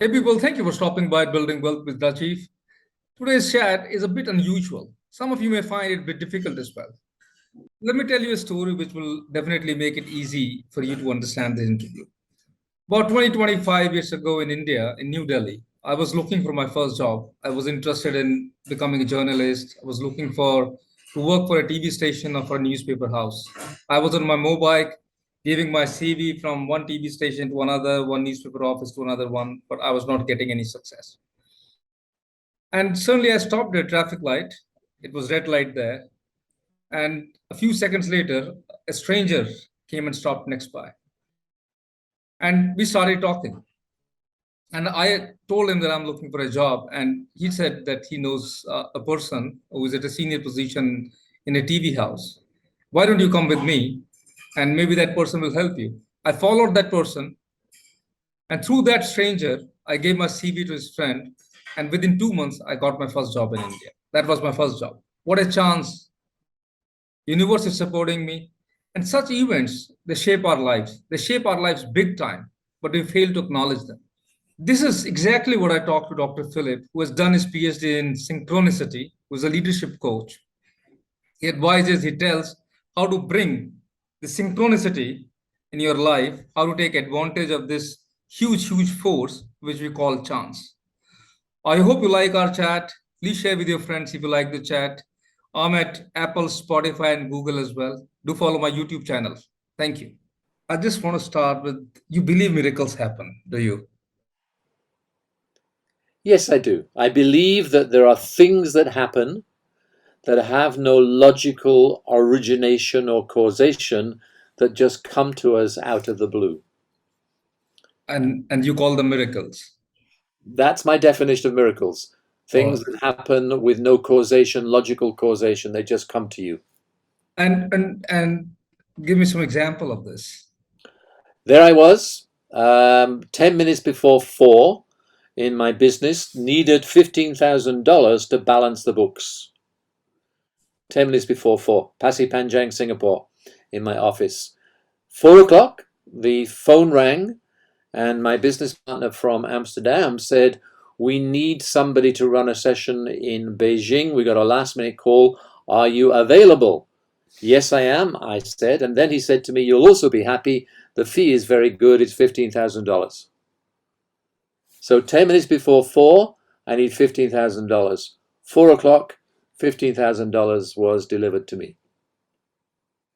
Hey people, thank you for stopping by at Building Wealth with Rajiv. Today's chat is a bit unusual. Some of you may find it a bit difficult as well. Let me tell you a story which will definitely make it easy for you to understand the interview. About 25 years ago in India, in New Delhi, I was looking for my first job. I was interested in becoming a journalist. I was looking for to work for a TV station or for a newspaper house. I was on my mobile giving my CV from one TV station to another, one newspaper office to another one, but I was not getting any success. And suddenly I stopped at a traffic light. It was red light there. And a few seconds later, a stranger came and stopped next by. And we started talking. And I told him that I'm looking for a job. And he said that he knows a person who is at a senior position in a TV house. Why don't you come with me? And maybe that person will help you. I followed that person. And through that stranger, I gave my CV to his friend. And within 2 months, I got my first job in India. That was my first job. What a chance. Universe is supporting me. And such events, they shape our lives. They shape our lives big time, but we fail to acknowledge them. This is exactly what I talked to Dr. Philip, who has done his PhD in Synchronicity, who is a leadership coach. He advises, he tells how to bring the synchronicity in your life, how to take advantage of this huge force, which we call chance. I hope you like our chat. Please share with your friends if you like the chat. I'm at Apple, Spotify, and Google as well. Do follow my YouTube channel. Thank you. I just want to start with you believe miracles happen, do you? Yes, I do. I believe that there are things that happen that have no logical origination or causation that just come to us out of the blue. And you call them miracles. That's my definition of miracles. Or Things that happen with no causation, logical causation, they just come to you. and give me some example of this. There I was, 10 minutes before 4 in my business, needed $15,000 to balance the books. 10 minutes before 4, Pasir Panjang, Singapore, in my office. 4 o'clock, the phone rang, and my business partner from Amsterdam said, "We need somebody to run a session in Beijing. We got a last minute call. Are you available?" "Yes, I am," I said. And then he said to me, "You'll also be happy. The fee is very good. It's $15,000. So 10 minutes before 4, I need $15,000. 4 o'clock, $15,000 was delivered to me.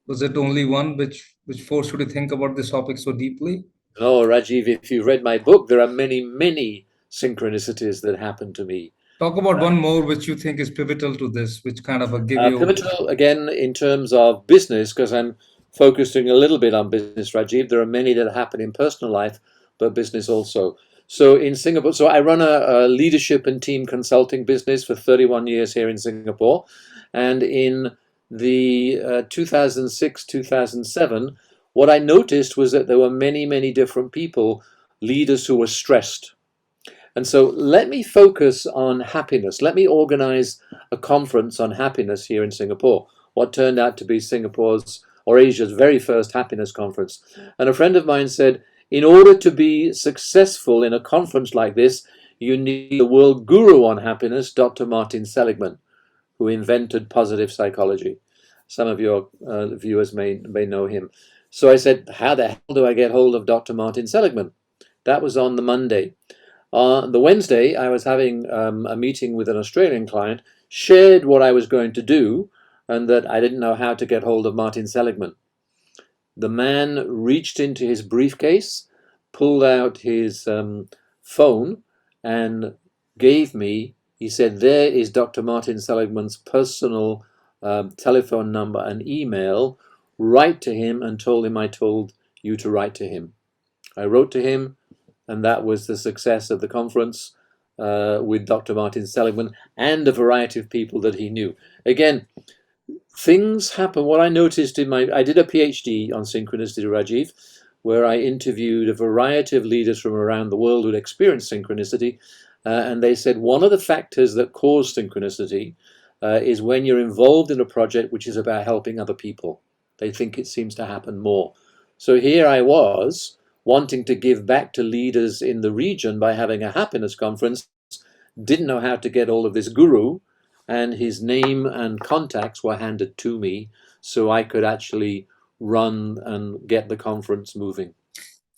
Was it only one which forced you to think about this topic so deeply? Oh, Rajiv, if you've read my book, there are many synchronicities that happen to me. Talk about one more which you think is pivotal to this, which kind of give you. Pivotal, again, in terms of business, because I'm focusing a little bit on business, Rajiv. There are many that happen in personal life, but business also. So in Singapore, so I run a leadership and team consulting business for 31 years here in Singapore. And in the 2006, 2007, what I noticed was that there were many different people, leaders who were stressed. And so let me focus on happiness. Let me organize a conference on happiness here in Singapore, what turned out to be Singapore's or Asia's very first happiness conference. And a friend of mine said, in order to be successful in a conference like this, you need the world guru on happiness, Dr. Martin Seligman, who invented positive psychology. Some of your viewers may know him. So I said, how the hell do I get hold of Dr. Martin Seligman? That was on the Monday. On the Wednesday, I was having a meeting with an Australian client, shared what I was going to do, and that I didn't know how to get hold of Martin Seligman. The man reached into his briefcase, pulled out his phone, and gave me, he said, there is Dr. Martin Seligman's personal telephone number and email. Write to him, and told him I told you to write to him. I wrote to him, and that was the success of the conference with Dr. Martin Seligman and a variety of people that he knew. Again, things happen. What I noticed I did a PhD on synchronicity, Rajiv, where I interviewed a variety of leaders from around the world who'd experienced synchronicity, and they said one of the factors that cause synchronicity is when you're involved in a project which is about helping other people. They think it seems to happen more. So here I was wanting to give back to leaders in the region by having a happiness conference, didn't know how to get all of this guru, and his name and contacts were handed to me so I could actually run and get the conference moving.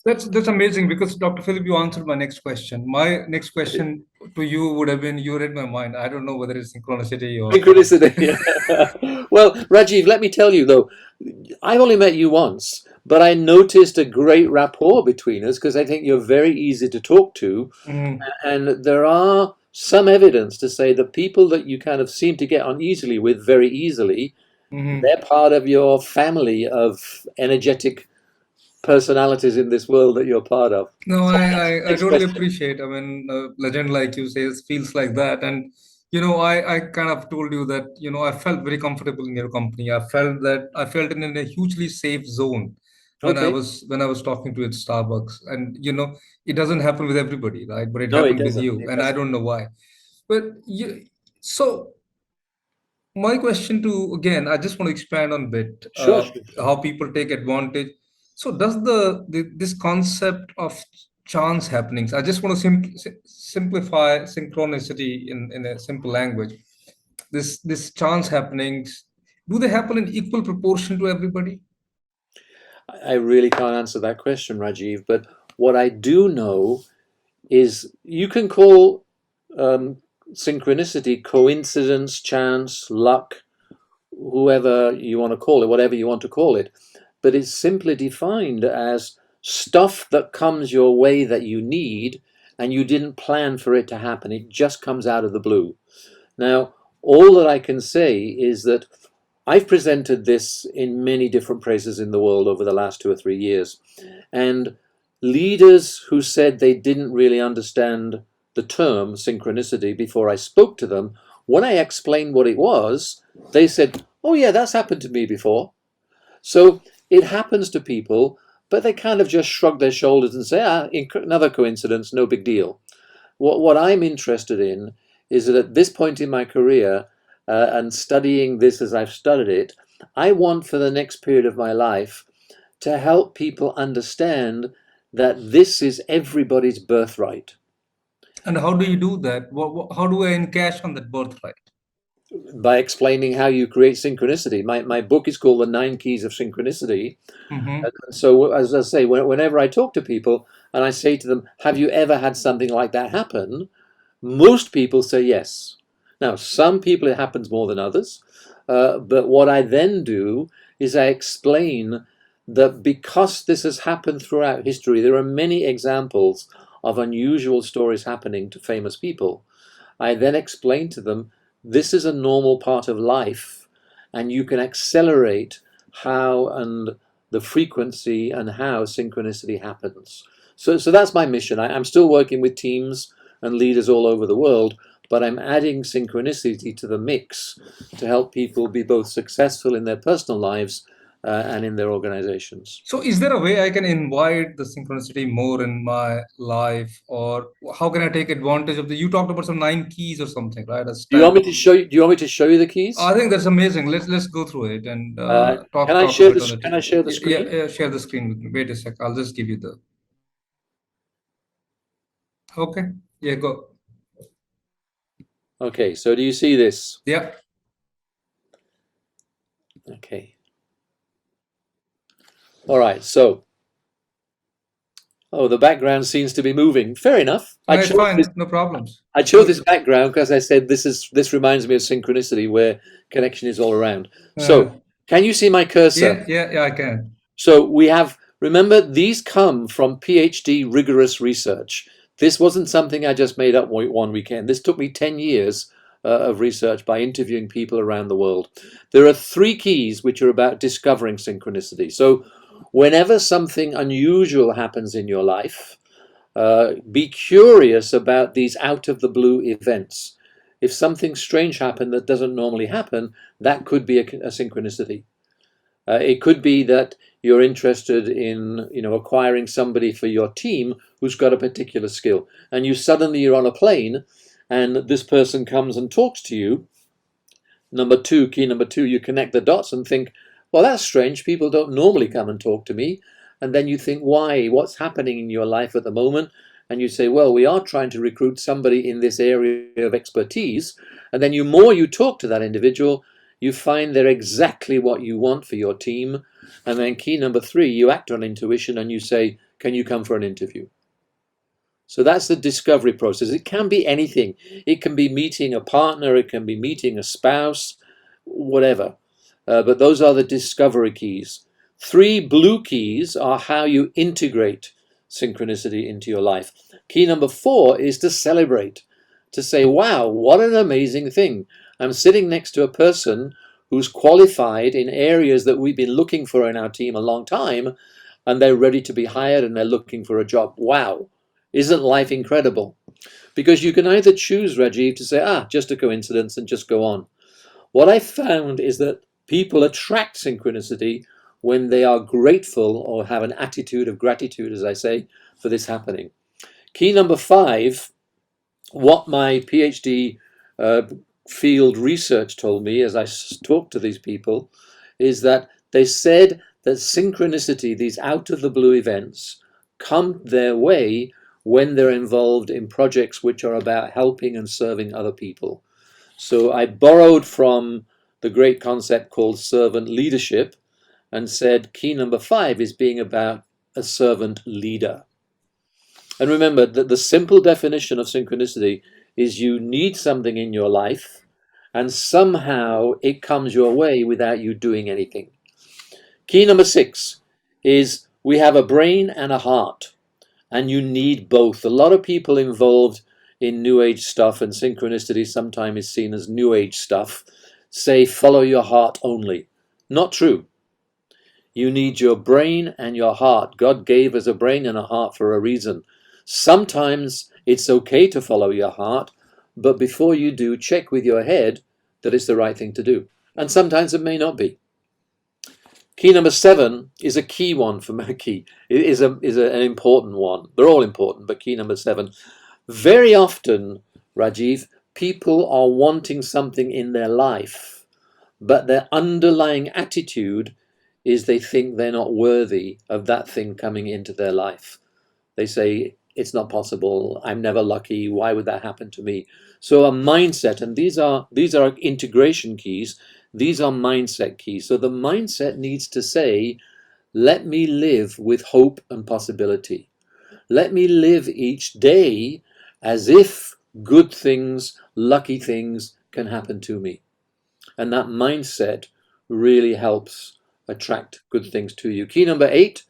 That's amazing because Dr. Philip, you answered my next question. My next question to you would have been, you read my mind. I don't know whether it's synchronicity or Synchronicity. Well, Rajiv, let me tell you though, I've only met you once, but I noticed a great rapport between us because I think you're very easy to talk to. Mhm, And there are some evidence to say that people that you kind of seem to get on easily with very easily, mhm. they're part of your family of energetic personalities in this world that you're part of. No, So I next totally question. appreciate. I mean, a legend like you says feels like that, and I kind of told you that I felt very comfortable in your company. I felt in a hugely safe zone Okay. when I was talking to you at Starbucks, and it doesn't happen with everybody, right? But it No, it happened with doesn't. you, It and I doesn't. don't know why. But so my question to again, I just want to expand on a bit Sure, sure, sure. how people take advantage. So does this concept of chance happenings? I just want to simplify synchronicity in a simple language. This chance happenings, do they happen in equal proportion to everybody? I really can't answer that question, Rajiv, but what I do know is you can call um, synchronicity coincidence, chance, luck, whoever you want to call it, whatever you want to call it. But it's simply defined as stuff that comes your way that you need and you didn't plan for it to happen. It just comes out of the blue. Now, all that I can say is that I've presented this in many different places in the world over the last 2 or 3 years. And leaders who said they didn't really understand the term synchronicity before I spoke to them, when I explained what it was, they said, "Oh, yeah, that's happened to me before." So it happens to people, but they kind of just shrug their shoulders and say, another coincidence, no big deal. What I'm interested in is that at this point in my career, and studying this as I've studied it, I want for the next period of my life to help people understand that this is everybody's birthright. And how do you do that? How do I encash on that birthright? By explaining how you create synchronicity. My book is called The Nine Keys of Synchronicity. Mm-hmm. And so, as I say, whenever I talk to people and I say to them, "Have you ever had something like that happen?" Most people say yes. Now, some people it happens more than others, but what I then do is I explain that because this has happened throughout history, there are many examples of unusual stories happening to famous people. I then explain to them this is a normal part of life, and you can accelerate how and the frequency and how synchronicity happens. So that's my mission. I'm still working with teams and leaders all over the world, but I'm adding synchronicity to the mix to help people be both successful in their personal lives and in their organizations. So, is there a way I can invite the synchronicity more in my life, or how can I take advantage of the? You talked about some nine keys or something, right? A Do you want step. me to show you? Do you want me to show you the I keys? think that's amazing. Let's go through it and Can I talk a share bit this? on it. Can I share the Yeah, screen? yeah, share the screen with me. Wait a sec. I'll just give you the. Okay. Yeah, go. Okay. So do you see this? Yeah, Okay. All right. So, oh, the background seems to be moving. Fair enough. no, it's fine. No problems. I chose Good. this background because I said this reminds me of synchronicity, where connection is all around. So, Uh-huh. can you see my cursor? Yeah, yeah, yeah. I can. So we have, remember, these come from Ph.D. rigorous research. This wasn't something I just made up one weekend. This took me 10 years of research by interviewing people around the world. There are three keys which are about discovering synchronicity. So whenever something unusual happens in your life, be curious about these out of the blue events. If something strange happened that doesn't normally happen, that could be a synchronicity. It could be that you're interested in, acquiring somebody for your team who's got a particular skill, and you're on a plane, and this person comes and talks to you. Key number two, you connect the dots and think, well, that's strange. People don't normally come and talk to me. and then you think, why? What's happening in your life at the moment? And you say, well, we are trying to recruit somebody in this area of expertise. And then more you talk to that individual, you find they're exactly what you want for your team. And then key number 3, you act on intuition and you say, can you come for an interview? So that's the discovery process. It can be anything. It can be meeting a partner, it can be meeting a spouse, whatever. But those are the discovery keys. 3 blue keys are how you integrate synchronicity into your life. Key number 4 is to celebrate, to say, wow, what an amazing thing. I'm sitting next to a person who's qualified in areas that we've been looking for in our team a long time, and they're ready to be hired and they're looking for a job. Wow. Isn't life incredible? Because you can either choose, Rajiv, to say, just a coincidence and just go on. What I found is that people attract synchronicity when they are grateful or have an attitude of gratitude, as I say, for this happening. Key number 5, what my PhD field research told me as I talked to these people, is that they said that synchronicity, these out of the blue events, come their way when they're involved in projects which are about helping and serving other people. So I borrowed from the great concept called servant leadership and said key number 5 is being about a servant leader. And remember that the simple definition of synchronicity is you need something in your life and somehow it comes your way without you doing anything. Key number 6 is we have a brain and a heart, and you need both. A lot of people involved in New Age stuff, and synchronicity sometimes is seen as New Age stuff, say follow your heart only. Not true. You need your brain and your heart. God gave us a brain and a heart for a reason. Sometimes it's okay to follow your heart, but before you do, check with your head that it's the right thing to do. And sometimes it may not be. Key number 7 is a key one for my key. It is an important one. They're all important, but key number 7. Very often, Rajiv, people are wanting something in their life, but their underlying attitude is they think they're not worthy of that thing coming into their life. They say, it's not possible, I'm never lucky, why would that happen to me? So a mindset, and these are integration keys, these are mindset keys. So the mindset needs to say, let me live with hope and possibility. Let me live each day as if good things, lucky things can happen to me. And that mindset really helps attract good things to you. Key number 8,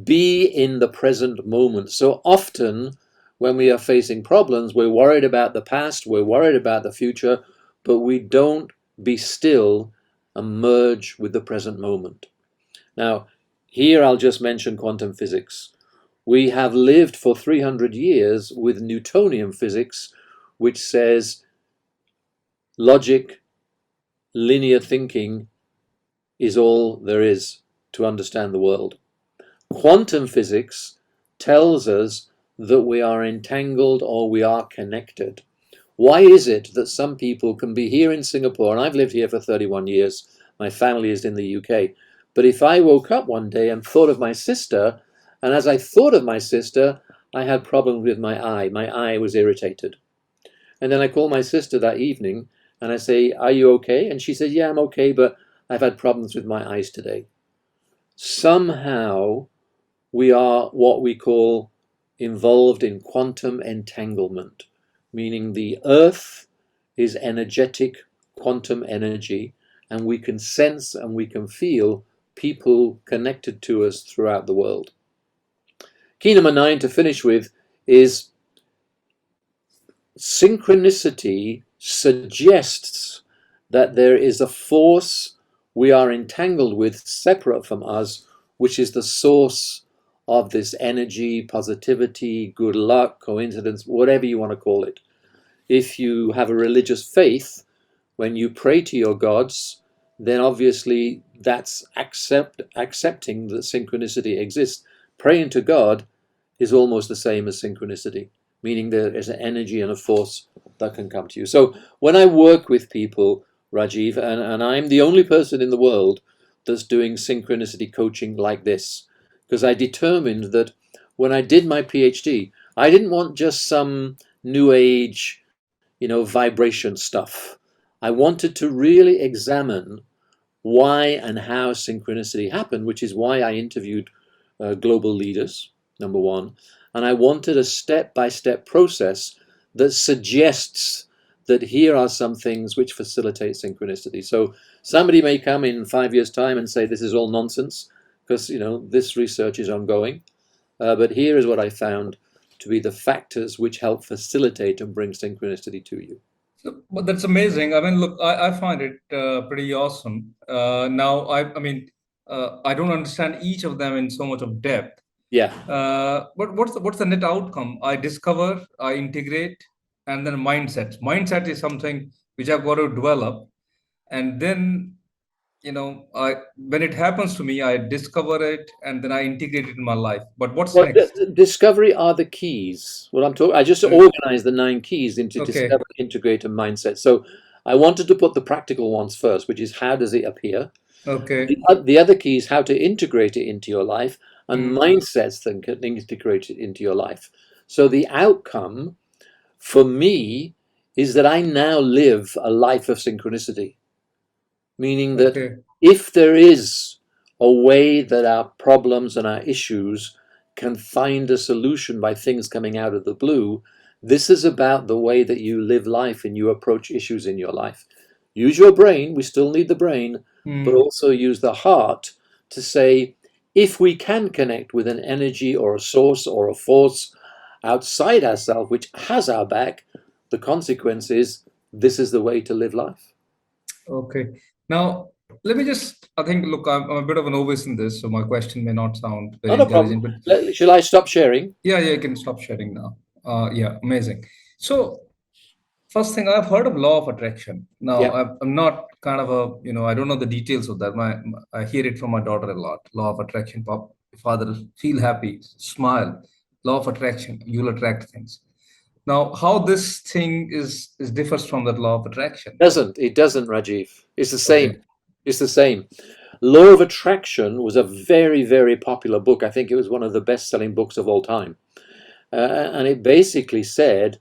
be in the present moment. So often when we are facing problems, we're worried about the past, we're worried about the future, but we don't be still and merge with the present moment. Now, here I'll just mention quantum physics. We have lived for 300 years with Newtonian physics, which says logic, linear thinking is all there is to understand the world. Quantum physics tells us that we are entangled or we are connected. Why is it that some people can be here in Singapore, and I've lived here for 31 years, my family is in the UK, but if I woke up one day and thought of my sister, and as I thought of my sister, I had problems with my eye was irritated. And then I call my sister that evening and I say, are you okay? And she says, yeah, I'm okay, but I've had problems with my eyes today. Somehow we are what we call involved in quantum entanglement, meaning the earth is energetic quantum energy, and we can sense and we can feel people connected to us throughout the world. Key number 9 to finish with is synchronicity suggests that there is a force we are entangled with separate from us, which is the source of this energy, positivity, good luck, coincidence, whatever you want to call it. If you have a religious faith, when you pray to your gods, then obviously that's accepting that synchronicity exists. Praying to God is almost the same as synchronicity, meaning there is an energy and a force that can come to you. So when I work with people, Rajiv, and I'm the only person in the world that's doing synchronicity coaching like this, because I determined that when I did my PhD, I didn't want just some new age, vibration stuff. I wanted to really examine why and how synchronicity happened, which is why I interviewed global leaders, number one. And I wanted a step by step process that suggests that here are some things which facilitate synchronicity. So somebody may come in 5 years' time and say this is all nonsense because this research is ongoing. But here is what I found to be the factors which help facilitate and bring synchronicity to you. So, but that's amazing. I mean, look, I find it pretty awesome. Now, I don't understand each of them in so much of depth. Yeah. But what's the net outcome? I discover, I integrate, and then mindset. Mindset is something which I've got to develop, and then I when it happens to me, I discover it, and then I integrate it in my life. But what's Well, next? discovery are the keys. What I'm talking, I just Uh, organized the 9 keys into Okay, discover, integrate, and mindset. So I wanted to put the practical ones first, which is how does it appear? okay. The other key is how to integrate it into your life, and Mm, mindsets that can integrate it into your life. So the outcome for me is that I now live a life of synchronicity, meaning that okay. if there is a way that our problems and our issues can find a solution by things coming out of the blue, this is about the way that you live life and you approach issues in your life. Use your brain, we still need the brain, but Mm, also use the heart to say, if we can connect with an energy or a source or a force outside ourselves which has our back, the consequence is this is the way to live life. okay. Now, let me just. I think. Look, I'm a bit of a novice in this, so my question may not sound very Not a problem. intelligent, but Shall I stop sharing? yeah, yeah, you can stop sharing now. Yeah, amazing. So, first thing, I've heard of law of attraction. Now, Yeah, I'm not kind of I don't know the details of that. I hear it from my daughter a lot. Law of attraction, pop, father, feel happy, smile. Law of attraction, you'll attract things. Now, how this thing is differs from that law of attraction? it doesn't, Rajiv. It's the same. Okay, It's the same. Law of Attraction was a very, very popular book. I think it was one of the best-selling books of all time. And it basically said,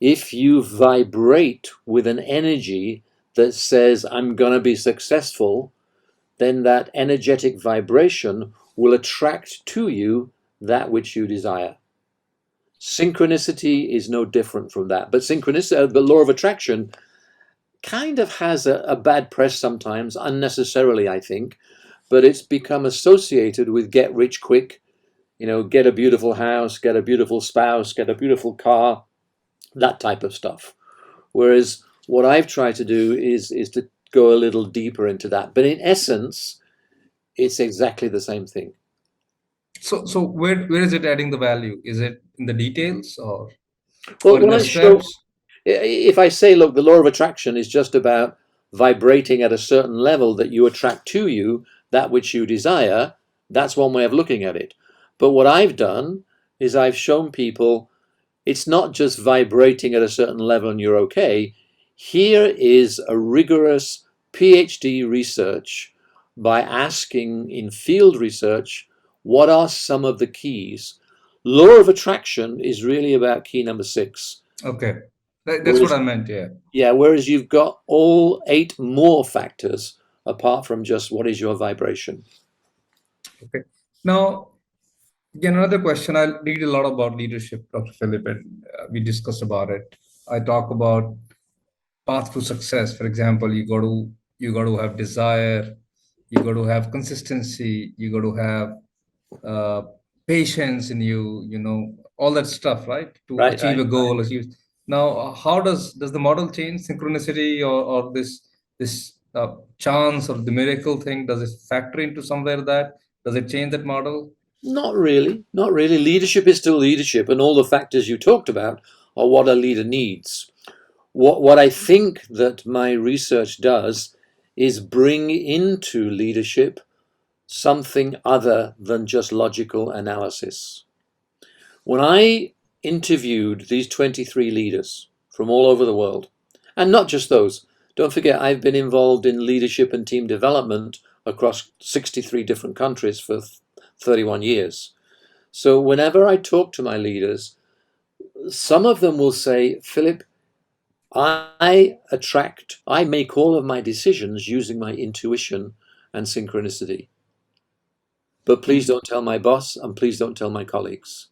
if you vibrate with an energy that says, I'm going to be successful, then that energetic vibration will attract to you that which you desire. Synchronicity is no different from that. But synchronicity, the law of attraction, kind of has a bad press sometimes, unnecessarily, I think, but it's become associated with get rich quick, get a beautiful house, get a beautiful spouse, get a beautiful car, that type of stuff. Whereas what I've tried to do is to go a little deeper into that. But in essence, it's exactly the same thing. so where is it adding the value? Is it in the details Well, or in when the I show, steps? if I say, look, the law of attraction is just about vibrating at a certain level that you attract to you that which you desire, that's one way of looking at it. But what I've done is I've shown people it's not just vibrating at a certain level and you're okay. Here is a rigorous PhD research by asking in field research what are some of the keys. Law of attraction is really about key number 6. Okay, that's what Whereas, I meant. Yeah. yeah, whereas you've got all 8 more factors apart from just what is your vibration. Okay. Now, again, another question. I read a lot about leadership, Dr. Philip, and we discussed about it. I talk about path to success. For example, you got to have desire, you got to have consistency, you got to have uh, patience in you, all that stuff, right? To Right, achieve right. a goal, achieve. Now, how does the model change? Synchronicity or this chance or the miracle thing? Does it factor into somewhere that does it change that model? Not really. Not really. Leadership is still leadership, and all the factors you talked about are what a leader needs. What I think that my research does is bring into leadership something other than just logical analysis. When I interviewed these 23 leaders from all over the world, and not just those, don't forget, I've been involved in leadership and team development across 63 different countries for 31 years. So whenever I talk to my leaders, some of them will say, Philip, I make all of my decisions using my intuition and synchronicity. But please Mm. don't tell my boss and please don't tell my colleagues.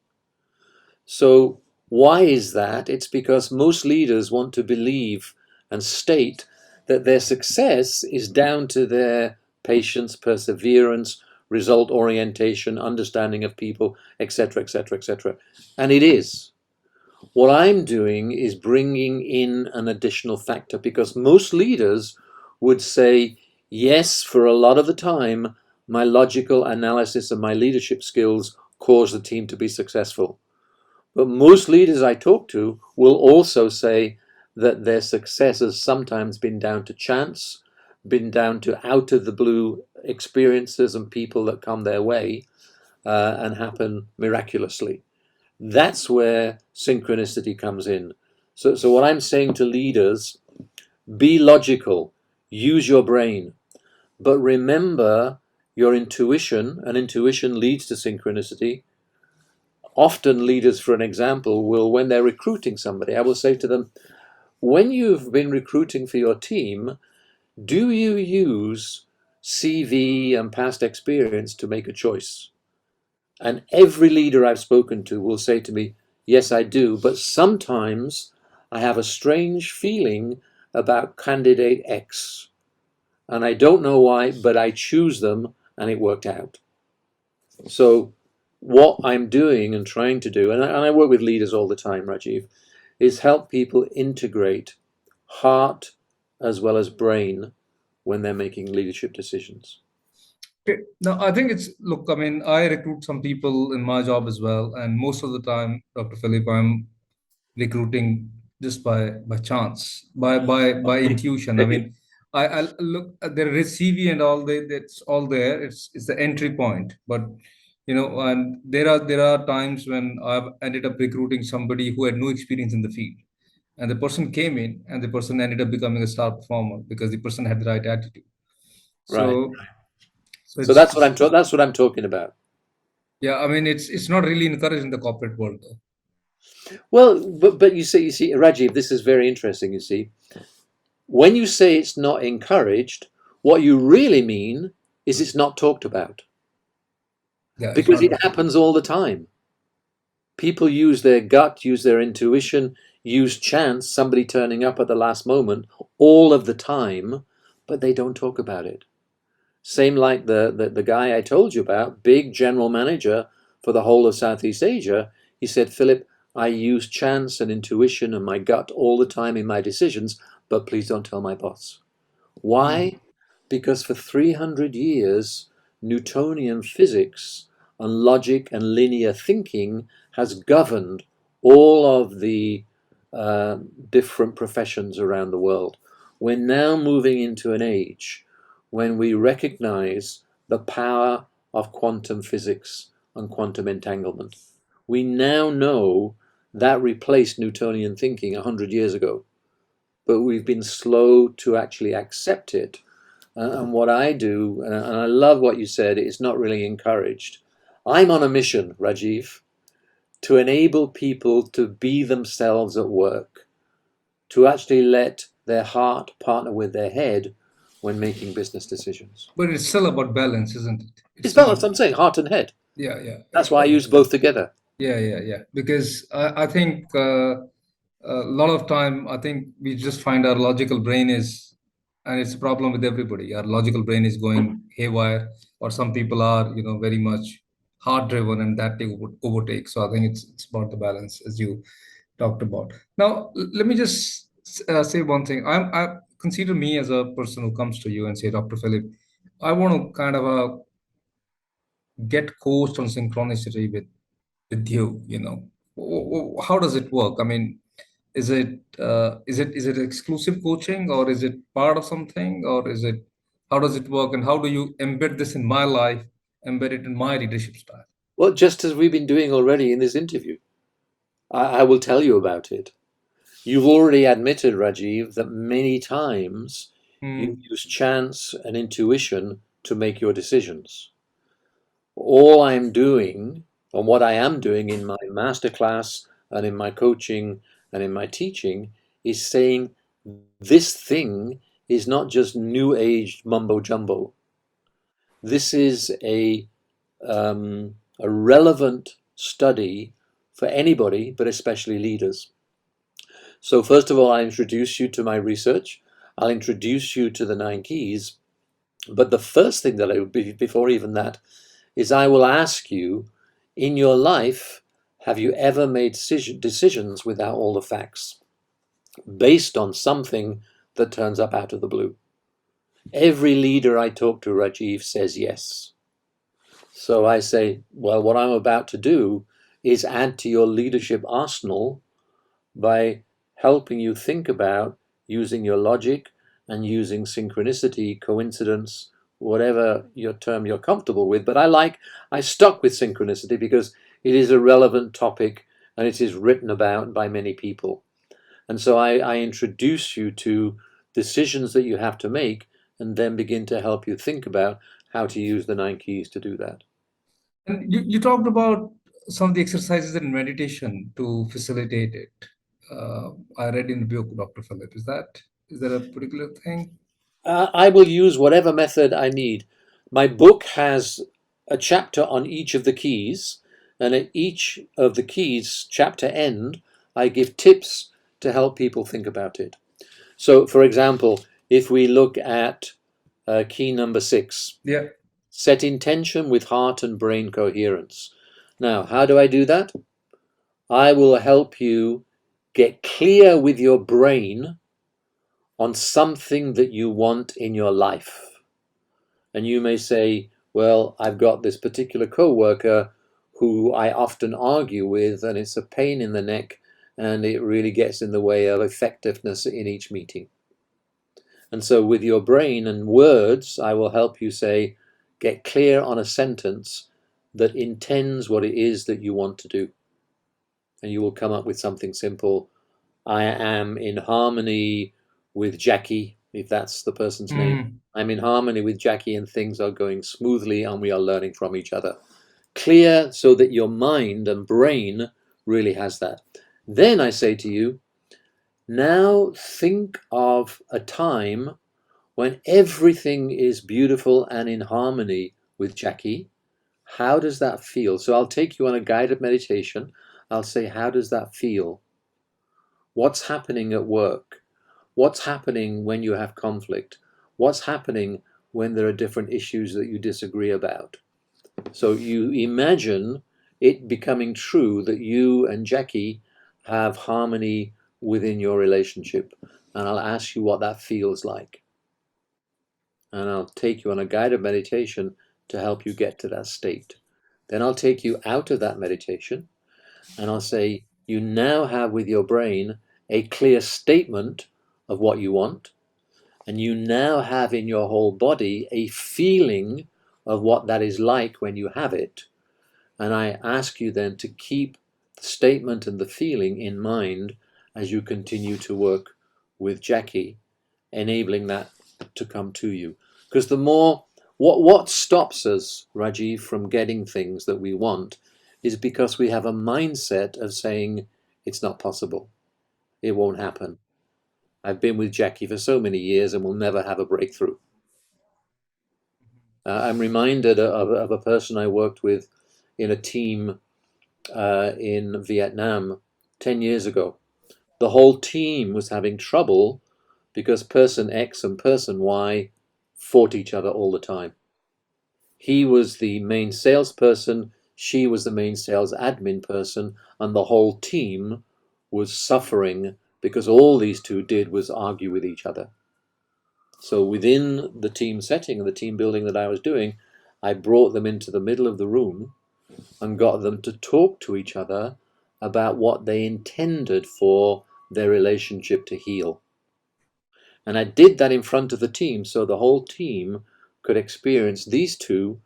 So why is that? It's because most leaders want to believe and state that their success is down to their patience, perseverance, result orientation, understanding of people, etc., etc., etc. And it is. What I'm doing is bringing in an additional factor because most leaders would say, yes, for a lot of the time, my logical analysis and my leadership skills cause the team to be successful. But most leaders I talk to will also say that their success has sometimes been down to chance, been down to out of the blue experiences and people that come their way and happen miraculously. That's where synchronicity comes in. So what I'm saying to leaders, be logical, use your brain, but remember your intuition, and intuition leads to synchronicity. Often leaders, for an example, will, when they're recruiting somebody, I will say to them, when you've been recruiting for your team, do you use CV and past experience to make a choice? And every leader I've spoken to will say to me, yes, I do, but sometimes I have a strange feeling about candidate X. And I don't know why, but I choose them and it worked out. So, what I'm doing and trying to do, and I work with leaders all the time, Rajiv, is help people integrate heart as well as brain when they're making leadership decisions. Okay. Now, I think it's look. I mean, I recruit some people in my job as well, and most of the time, Dr. Philip, I'm recruiting just by chance, by intuition. I mean, I look there is CV and all that's all there. It's the entry point, but and there are times when I've ended up recruiting somebody who had no experience in the field, and the person came in, and the person ended up becoming a star performer because the person had the right attitude. Right. So so So that's what I'm talking about. yeah, I mean it's not really encouraged in the corporate world though. Well, but you see, Rajiv, this is very interesting. You see, when you say it's not encouraged, what you really mean is it's not talked about Yeah, it's because not it talked about. happens all the time. People use their gut, use their intuition, use chance, somebody turning up at the last moment all of the time, but they don't talk about it. Same like the guy I told you about, big general manager for the whole of Southeast Asia. He said, Philip, I use chance and intuition and my gut all the time in my decisions, but please don't tell my boss. Hmm. Why? Because for 300 years, Newtonian physics and logic and linear thinking has governed all of the uh, different professions around the world. We're now moving into an age when we recognize the power of quantum physics and quantum entanglement. We now know that replaced Newtonian thinking 100 years ago, but we've been slow to actually accept it. And what I do, and I love what you said, it's not really encouraged. I'm on a mission, Rajiv, to enable people to be themselves at work, to actually let their heart partner with their head when making business decisions. But it's still about balance, isn't it? It's It's still balanced, I'm saying, heart and head. yeah, yeah, That's why I use both together. yeah. Because I think a lot of time I think we just find our logical brain is, and it's a problem with everybody. Our logical brain is going haywire, or some people are very much heart driven, and that they overtake. So I think it's about the balance as you talked about. Now let me just say one thing. I consider me as a person who comes to you and say, Dr. Philip, I want to kind of get coached on synchronicity with you. How does it work? I mean, is it exclusive coaching, or is it part of something, or is it how does it work, and how do you embed this in my life, embed it in my leadership style? Well, just as we've been doing already in this interview, I will tell you about it. You've already admitted, Rajiv, that many times you Hmm. use chance and intuition to make your decisions. All I'm doing, and what I am doing in my masterclass and in my coaching and in my teaching, is saying this thing is not just new age mumbo jumbo. This is a relevant study for anybody, but especially leaders. So first of all, I introduce you to my research. I'll introduce you to the 9 keys. But the first thing that I would be, before even that, is I will ask you, in your life, have you ever made decisions without all the facts, based on something that turns up out of the blue? Every leader I talk to, Rajiv, says yes. So I say, well, what I'm about to do is add to your leadership arsenal by helping you think about using your logic and using synchronicity, coincidence, whatever your term you're comfortable with. But I stuck with synchronicity because it is a relevant topic and it is written about by many people. And so I introduce you to decisions that you have to make and then begin to help you think about how to use the 9 keys to do that. And you talked about some of the exercises in meditation to facilitate it. I read in the book, Dr. Philip. Is that a particular thing? I will use whatever method I need. My book has a chapter on each of the keys, and at each of the keys chapter end, I give tips to help people think about it. So, for example, if we look at key number 6, Yeah. set intention with heart and brain coherence. Now, how do I do that? I will help you get clear with your brain on something that you want in your life. And you may say, well, I've got this particular coworker who I often argue with, and it's a pain in the neck, and it really gets in the way of effectiveness in each meeting. And so with your brain and words, I will help you say, get clear on a sentence that intends what it is that you want to do. And you will come up with something simple. I am in harmony with Jackie, if that's the person's name. Mm. I'm in harmony with Jackie and things are going smoothly and we are learning from each other. Clear so that your mind and brain really has that. Then I say to you, now think of a time when everything is beautiful and in harmony with Jackie. How does that feel? So I'll take you on a guided meditation. I'll say, how does that feel? What's happening at work? What's happening when you have conflict? What's happening when there are different issues that you disagree about? So you imagine it becoming true that you and Jackie have harmony within your relationship. And I'll ask you what that feels like. And I'll take you on a guided meditation to help you get to that state. Then I'll take you out of that meditation and I'll say, you now have with your brain a clear statement of what you want. And you now have in your whole body a feeling of what that is like when you have it. And I ask you then to keep the statement and the feeling in mind as you continue to work with Jackie, enabling that to come to you. Because the more, what stops us, Rajiv, from getting things that we want is because we have a mindset of saying, it's not possible. It won't happen. I've been with Jackie for so many years and we'll never have a breakthrough. I'm reminded of a person I worked with in a team in Vietnam 10 years ago. The whole team was having trouble because person X and person Y fought each other all the time. He was the main salesperson, she was the main sales admin person, and the whole team was suffering because all these two did was argue with each other. So within the team setting and the team building that I was doing, I brought them into the middle of the room and got them to talk to each other about what they intended for their relationship to heal. And I did that in front of the team so the whole team could experience these two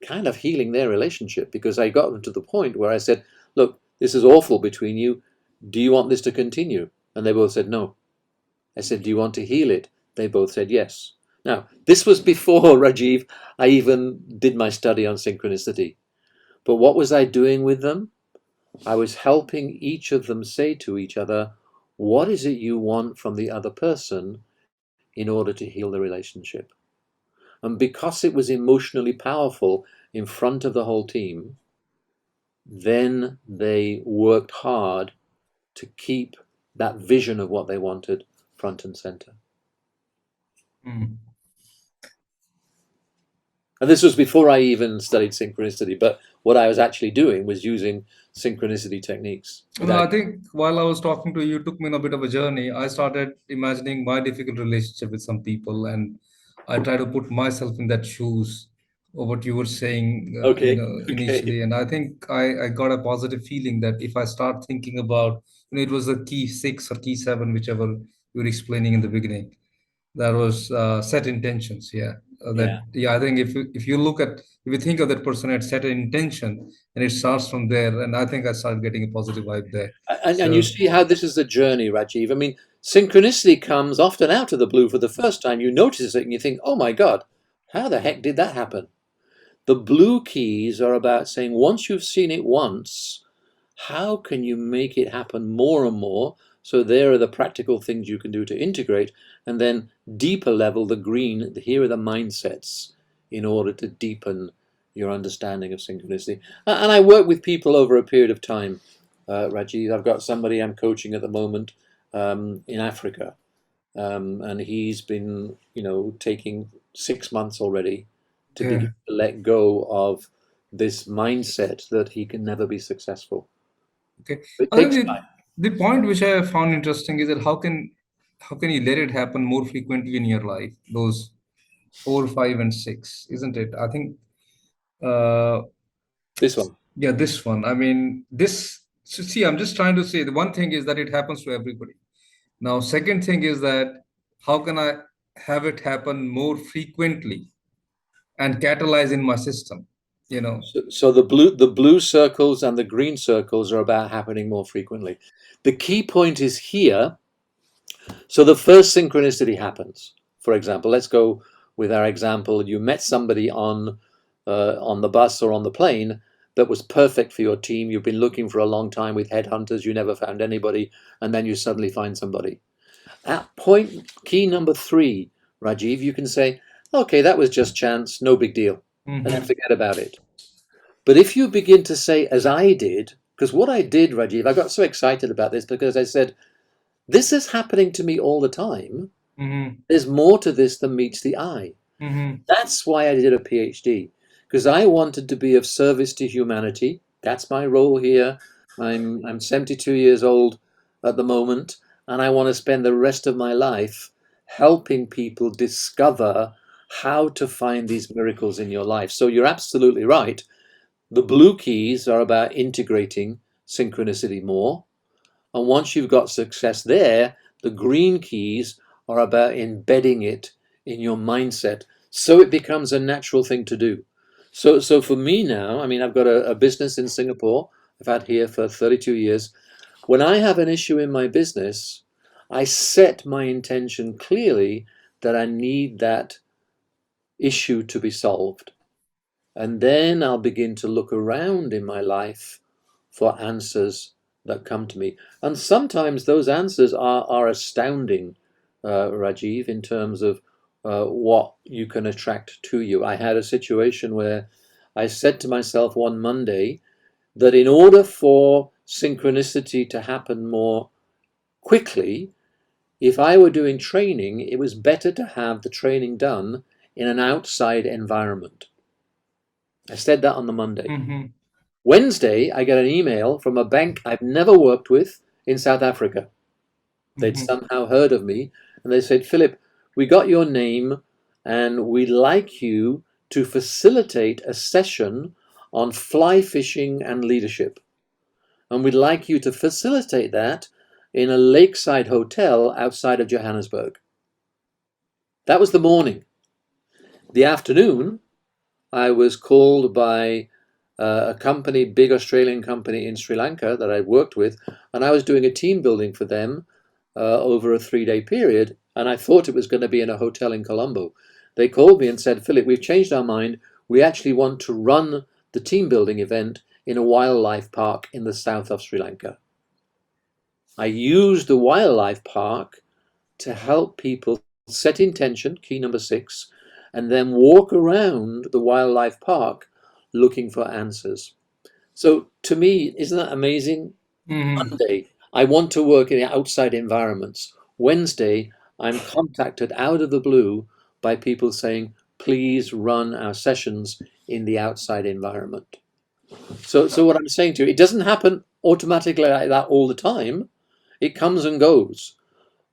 kind of healing their relationship, because I got them to the point where I said, look, this is awful between you. Do you want this to continue? And they both said no. I said, do you want to heal it? They both said yes. Now, this was before, Rajiv, I even did my study on synchronicity. But what was I doing with them? I was helping each of them say to each other, what is it you want from the other person in order to heal the relationship? And because it was emotionally powerful in front of the whole team, then they worked hard to keep that vision of what they wanted front and center. Mm. And this was before I even studied synchronicity, but what I was actually doing was using synchronicity techniques No, without. I think while I was talking to you, took me on a bit of a journey. I started imagining my difficult relationship with some people, and I try to put myself in that shoes of what you were saying, Okay, okay, initially. And I think I got a positive feeling that if I start thinking about, it was the key six or key seven, whichever you were explaining in the beginning. That was set intentions. Yeah, yeah. I think if you look at, if you think of that person had set an intention, and it starts from there, and I think I started getting a positive vibe there. And you So see how this is the journey, Rajiv. I mean, synchronicity comes often out of the blue for the first time. You notice it and you think, oh my God, how the heck did that happen? The blue keys are about saying once you've seen it once, how can you make it happen more and more? So there are the practical things you can do to integrate, and then deeper level, the green, here are the mindsets in order to deepen your understanding of synchronicity. And I work with people over a period of time, Rajiv. I've got somebody I'm coaching at the moment in Africa, and he's been, taking 6 months already to yeah, begin to let go of this mindset that he can never be successful. okay. It I think takes time. the point which I found interesting is that how can you let it happen more frequently in your life? Those four, five, and six, isn't it? I think uh, This one. yeah, this one. I mean, this. So see, I'm just trying to say the one thing is that it happens to everybody. Now, second thing is that how can I have it happen more frequently and catalyze in my system? You know. So the blue circles and the green circles are about happening more frequently. The key point is here. So the first synchronicity happens. For example, let's go with our example. You met somebody on the bus or on the plane that was perfect for your team. You've been looking for a long time with headhunters. You never found anybody, and then you suddenly find somebody. At point key number three, Rajiv, you can say, okay, that was just chance, no big deal, and then Hmm. forget about it. But if you begin to say, as I did, because what I did, Rajiv, I got so excited about this because I said, this is happening to me all the time. Hmm. There's more to this than meets the eye. Hmm. That's why I did a PhD, because I wanted to be of service to humanity. That's my role here. I'm 72 years old at the moment, and I want to spend the rest of my life helping people discover how to find these miracles in your life. So you're absolutely right. The blue keys are about integrating synchronicity more. And once you've got success there, the green keys are about embedding it in your mindset so it becomes a natural thing to do. So for me now, I mean, I've got a business in Singapore. I've had here for 32 years. When I have an issue in my business, I set my intention clearly that I need that issue to be solved. And then I'll begin to look around in my life for answers that come to me. And sometimes those answers are astounding, Rajiv, in terms of what you can attract to you. I had a situation where I said to myself one Monday that in order for synchronicity to happen more quickly, if I were doing training, it was better to have the training done in an outside environment. I said that on the Monday. Hmm. Wednesday, I get an email from a bank I've never worked with in South Africa. They'd Hmm. somehow heard of me, and they said, Philip, we got your name, and we'd like you to facilitate a session on fly fishing and leadership. And we'd like you to facilitate that in a lakeside hotel outside of Johannesburg. That was the morning. The afternoon, I was called by a company, big Australian company in Sri Lanka that I worked with, and I was doing a team building for them over a 3-day period. And I thought it was going to be in a hotel in Colombo. They called me and said, Philip, we've changed our mind. We actually want to run the team building event in a wildlife park in the south of Sri Lanka. I used the wildlife park to help people set intention, key number 6, and then walk around the wildlife park looking for answers. So to me, isn't that amazing? Hmm. Monday, I want to work in outside environments. Wednesday, I'm contacted out of the blue by people saying, please run our sessions in the outside environment. So what I'm saying to you, it doesn't happen automatically like that all the time. It comes and goes.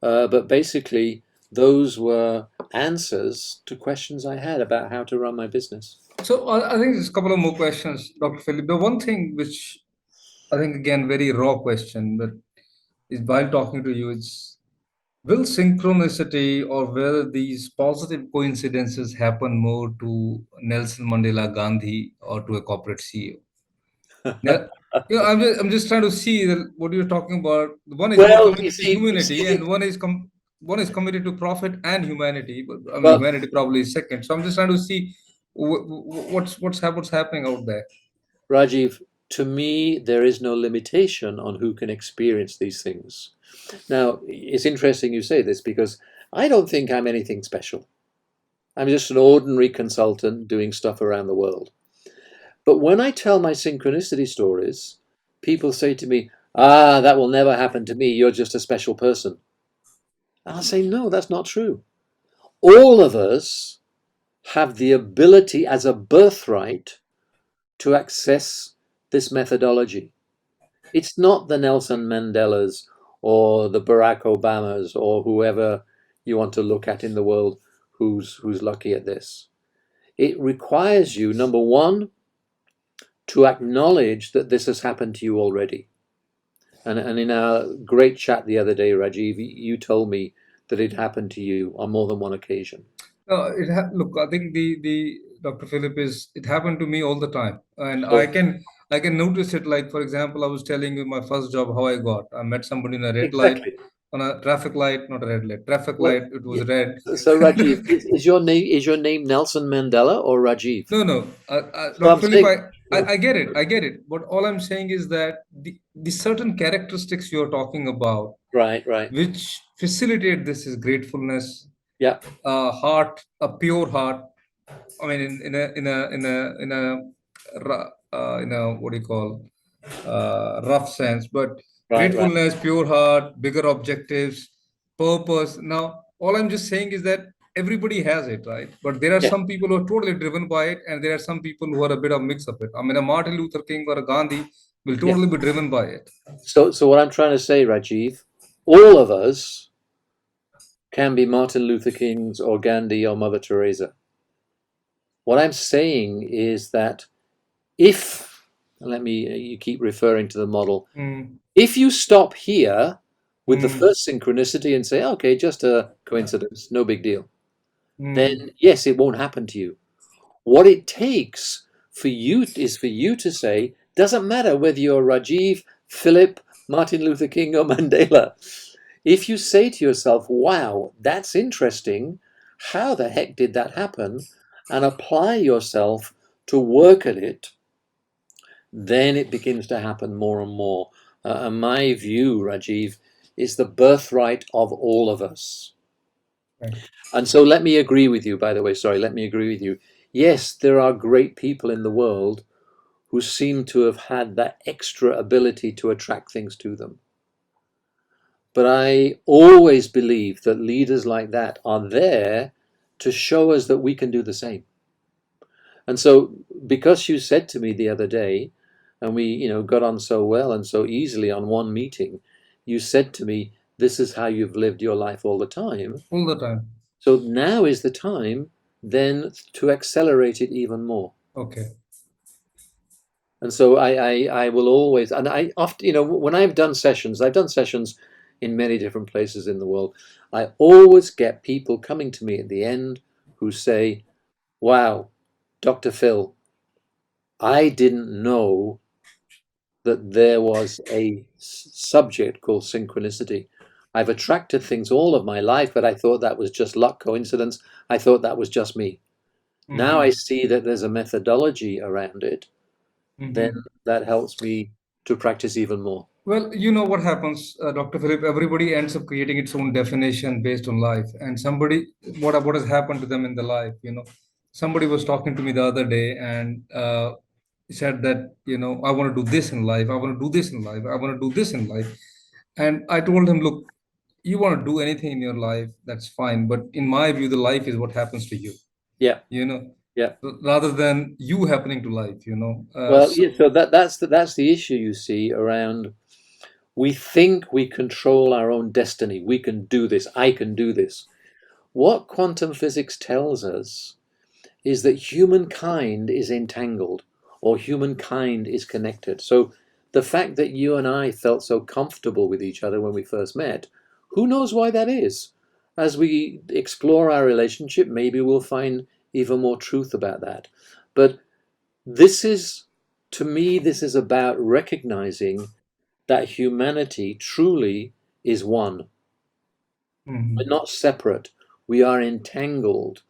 But basically, those were answers to questions I had about how to run my business. So I think there's a couple of more questions, Dr. Philip. The one thing which I think again very raw question, but is while talking to you, it's will synchronicity or whether these positive coincidences happen more to Nelson Mandela Gandhi or to a corporate CEO? Yeah, I'm just trying to see that what you're talking about. One is more Well, you committed to see, you humanity, see, and one is committed to profit and humanity. But I mean, well, humanity probably is second. So I'm just trying to see what's happening out there. Rajiv, to me, there is no limitation on who can experience these things. Now, it's interesting you say this because I don't think I'm anything special. I'm just an ordinary consultant doing stuff around the world. But when I tell my synchronicity stories, people say to me, ah, that will never happen to me. You're just a special person. I'll say, no, that's not true. All of us have the ability as a birthright to access this methodology. It's not the Nelson Mandelas or the Barack Obamas or whoever you want to look at in the world who's lucky at this. It requires you, number one, to acknowledge that this has happened to you already. And in our great chat the other day, Rajiv, you told me that it happened to you on more than one occasion. Look, I think the Dr. Philip is it happened to me all the time, and So I can notice it. Like for example, I was telling you my first job how I got. I met somebody in a red light, exactly. on a traffic light, not a red light, traffic What? light. It Yeah. was red. So Rajiv, is your name Nelson Mandela or Rajiv? No, no, So Dr. I'm Philip, saying, I get it, I get it. But all I'm saying is that the certain characteristics you're talking about, right, right, which facilitate this, is gratefulness, yeah, heart, a pure heart. I mean, in a what do you call rough sense, but right, right, gratefulness, pure heart, bigger objectives, purpose. Now, all I'm just saying is that everybody has it, right? But there are yeah, some people who are totally driven by it, and there are some people who are a bit of mix of it. I mean, a Martin Luther King or a Gandhi will yeah. totally be driven by it. So what I'm trying to say, Rajiv, all of us can be Martin Luther King's or Gandhi or Mother Teresa. What I'm saying is that if, let me, you keep referring to the model, Mm, if you stop here with the mm, first synchronicity and say, okay, just a coincidence, no big deal, then mm, yes, it won't happen to you. What it takes for you is for you to say, doesn't matter whether you're Rajiv, Philip, Martin Luther King, or Mandela. If you say to yourself, wow, that's interesting, how the heck did that happen? And apply yourself to work at it, then it begins to happen more and more. And my view, Rajiv, is the birthright of all of us. right. And so let me agree with you, by the way, sorry, let me agree with you. Yes, there are great people in the world who seem to have had that extra ability to attract things to them. But I always believe that leaders like that are there to show us that we can do the same. And so, because you said to me the other day, and we, got on so well and so easily on one meeting, you said to me, "This is how you've lived your life all the time." All the time. So now is the time then to accelerate it even more. Okay. And so I will always, and I often, when I've done sessions in many different places in the world. I always get people coming to me at the end who say, wow, Dr. Phil, I didn't know that there was a subject called synchronicity. I've attracted things all of my life, but I thought that was just luck, coincidence. I thought that was just me. Now I Hmm. see that there's a methodology around it, then Hmm. that helps me to practice even more. Well, you know what happens, Dr. Philip. Everybody ends up creating its own definition based on life, and somebody, what has happened to them in the life. Somebody was talking to me the other day, and said that I want to do this in life. I want to do this in life. I want to do this in life. And I told him, look, you want to do anything in your life, that's fine. But in my view, the life is what happens to you. Yeah, You know, yeah. rather than you happening to life. Well, yeah, so that's the issue you see around. We think we control our own destiny. We can do this. I can do this. What quantum physics tells us is that humankind is entangled or humankind is connected. So the fact that you and I felt so comfortable with each other when we first met, who knows why that is? As we explore our relationship, maybe we'll find even more truth about that. But this is, to me, this is about recognizing that humanity truly is one. We're Mhm. not separate. We are entangled.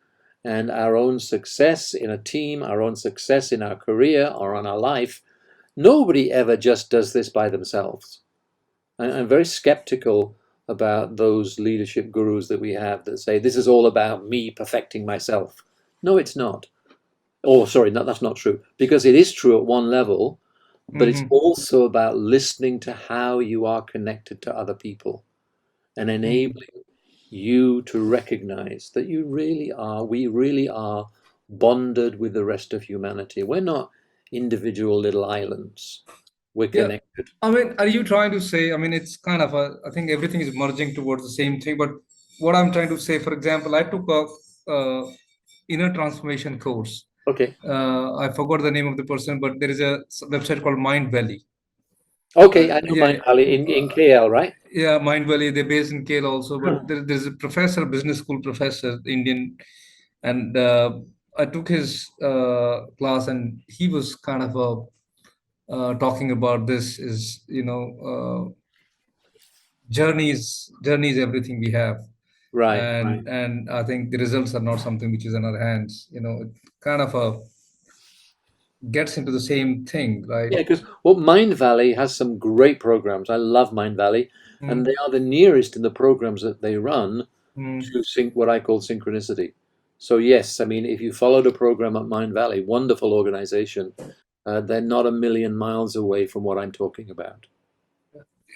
And our own success in a team, our own success in our career or on our life, nobody ever just does this by themselves. I'm very skeptical about those leadership gurus that we have that say this is all about me perfecting myself. No, it's not. Oh, sorry, no, that's not true. Because it is true at one level, but it's Mhm. also about listening to how you are connected to other people and Mhm. enabling you to recognize that we really are bonded with the rest of humanity. We're not individual little islands. We're Yeah. connected. I mean, are you trying to say, I mean, it's kind of I think everything is merging towards the same thing. But what I'm trying to say, for example, I took a inner transformation course. Okay. I forgot the name of the person, but there is a website called Mind Valley. Okay, I know Yeah, Mind Valley in KL, right? yeah, Mind Valley. They're based in Kale also, but there's a professor, business school professor, Indian, and I took his class, and he was kind of talking about this is journey is everything we have, Right, right. and I think the results are not something which is in our hands. It kind of gets into the same thing, right? Yeah, because Mind Valley has some great programs. I love Mind Valley, and they Mm, are the nearest in the programs that they run mm. to what I call synchronicity. So yes, I mean, if you followed a program at Mind Valley, wonderful organization, they're not a million miles away from what I'm talking about.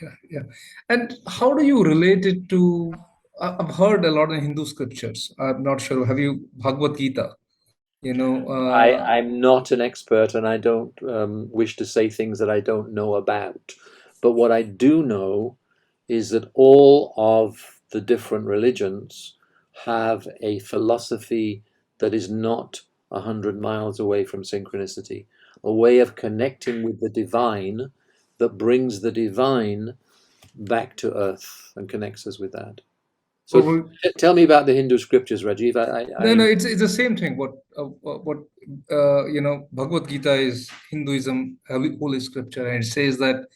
Yeah, yeah. And how do you relate it to? I've heard a lot in Hindu scriptures. I'm not sure. Have you Bhagavad Gita? You know, I'm not an expert and I don't wish to say things that I don't know about. But what I do know is that all of the different religions have a philosophy that is not 100 miles away from synchronicity, a way of connecting with the divine that brings the divine back to earth and connects us with that. well, So tell me about the Hindu scriptures, Rajiv. no, no, it's the same thing. What Bhagavad Gita is Hinduism, holy scripture, and it says that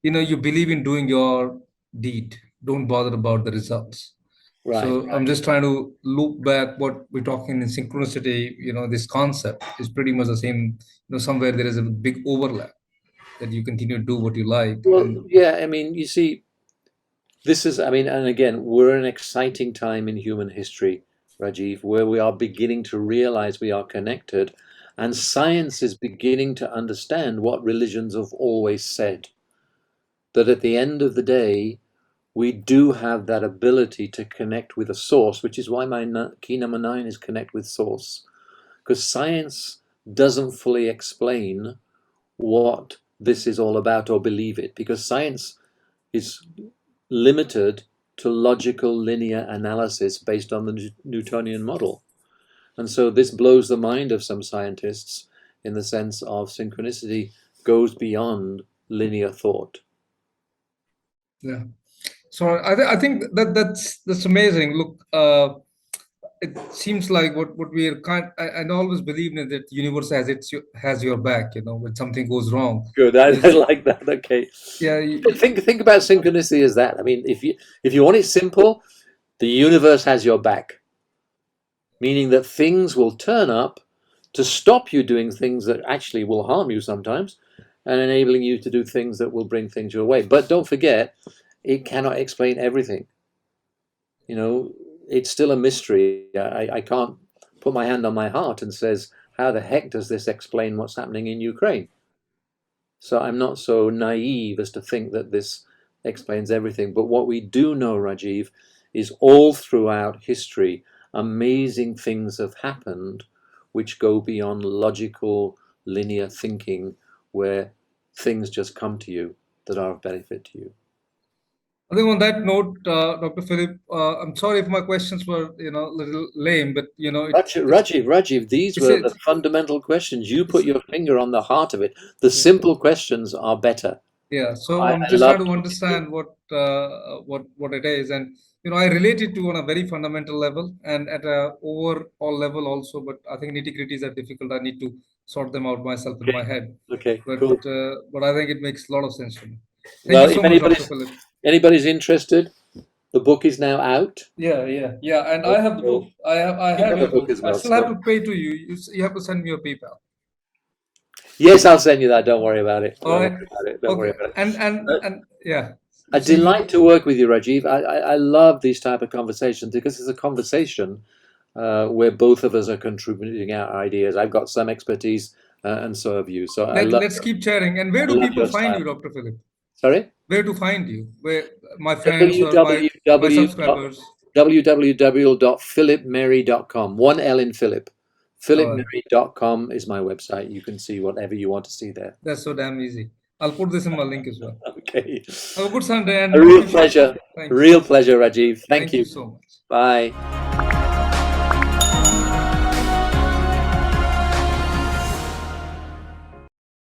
you believe in doing your deed. Don't bother about the results. Right. So I'm just trying to loop back what we're talking in synchronicity. This concept is pretty much the same. Somewhere there is a big overlap that you continue to do what you like, Well, and yeah, I mean, you see, this is, I mean, and again, we're an exciting time in human history, Rajiv, where we are beginning to realize we are connected, and science is beginning to understand what religions have always said, that at the end of the day, we do have that ability to connect with a source, which is why my key number 9 is connect with source, because science doesn't fully explain what this is all about or believe it, because science is limited to logical linear analysis based on the Newtonian model. And so this blows the mind of some scientists in the sense of synchronicity goes beyond linear thought. yeah. So I think that's amazing. Look, it seems like what we are kind. I always believe in that universe has your back. When something goes wrong, Good. I is like that. Okay. yeah. Think about synchronicity as that. I mean, if you want it simple, the universe has your back, meaning that things will turn up to stop you doing things that actually will harm you sometimes, and enabling you to do things that will bring things your way. But don't forget, it cannot explain everything. You know, it's still a mystery. I can't put my hand on my heart and says, how the heck does this explain what's happening in Ukraine? So I'm not so naive as to think that this explains everything. But what we do know, Rajiv, is all throughout history, amazing things have happened which go beyond logical, linear thinking, where things just come to you that are of benefit to you. I think on that note, Dr. Philip, I'm sorry if my questions were, a little lame, but Rajiv, these it's were it. the fundamental questions. You It's, put your finger on the heart of it. The simple questions are better. yeah. So I I'm just love trying to talking to you. understand what it is, and I relate it to on a very fundamental level and at a overall level also. But I think nitty-gritties are difficult. I need to sort them out myself in Okay, my head. okay, But cool. but I think it makes a lot of sense to me. Thank you Well, so if much, Dr. Philip. anybody's interested, the book is now out. Yeah. And I have the book. So I you have have a your book book. as I well. still have So to pay to you. You have to send me your PayPal. yes, I'll send you that. Don't worry about it. All Don't right. worry about it. Don't worry Okay. about it. And yeah. A So you delight to work with you, Rajiv. I love these type of conversations because it's a conversation where both of us are contributing our ideas. I've got some expertise, and so have you. So let's keep chatting. And where I do love people your find style. you, Dr. Philip? Sorry. Where to find you? Where my friends or my www. subscribers? www.philipmary.com. One L in Philip. Uh, philipmary.com is my website. You can see whatever you want to see there. that's so damn easy. I'll put this in my link as well. Okay. Have a good Sunday A and real appreciate. pleasure. Thank you. Real pleasure, Rajiv. Thank Thank you you. so much. Bye.